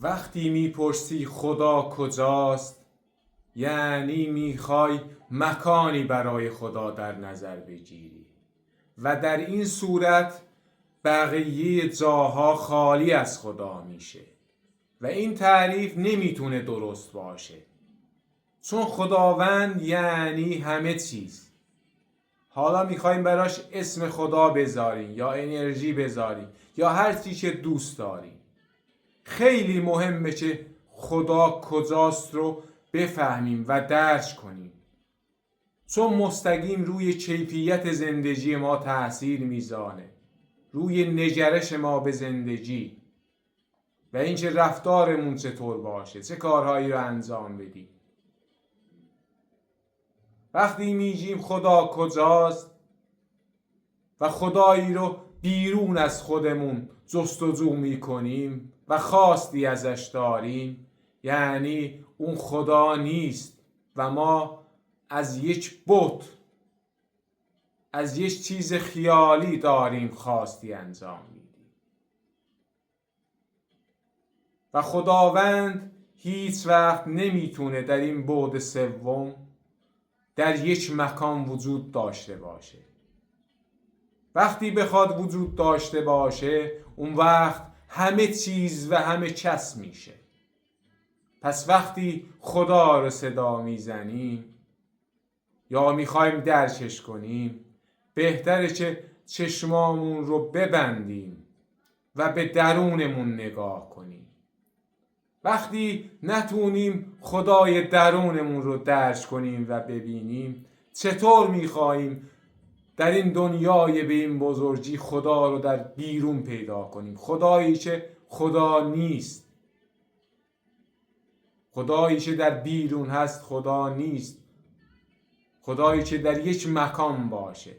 وقتی میپرسی خدا کجاست، یعنی میخوای مکانی برای خدا در نظر بگیری و در این صورت بقیه جاها خالی از خدا میشه و این تعریف نمیتونه درست باشه، چون خداوند یعنی همه چیز. حالا میخوایم براش اسم خدا بذاریم یا انرژی بذاریم یا هر چی که دوست داریم. خیلی مهمه که خدا کجاست رو بفهمیم و درک کنیم، چون مستقیم روی کیفیت زندگی ما تأثیر میذاره، روی نگرش ما به زندگی و اینکه رفتارمون چطور باشه، چه کارهایی رو انجام بدیم. وقتی میگیم خدا کجاست و خدایی رو بیرون از خودمون جستجو میکنیم و خواستی ازش داریم، یعنی اون خدا نیست و ما از یک بت، از یک چیز خیالی داریم خواستی انجام میدیم. و خداوند هیچ وقت نمیتونه در این بعد سوم در یک مکان وجود داشته باشه. وقتی بخواد وجود داشته باشه، اون وقت همه چیز و همه کس میشه. پس وقتی خدا رو صدا میزنیم یا میخوایم درکش کنیم، بهتره که چشمامون رو ببندیم و به درونمون نگاه کنیم. وقتی نتونیم خدای درونمون رو درک کنیم و ببینیم، چطور میخواییم در این دنیای به این بزرگی خدا رو در بیرون پیدا کنیم؟ خدایی که خدا نیست، خدایی که در بیرون هست خدا نیست، خدایی که در یک مکان باشه.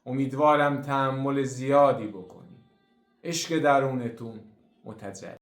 امیدوارم تأمل زیادی بکنید. عشق درونتون متجلی.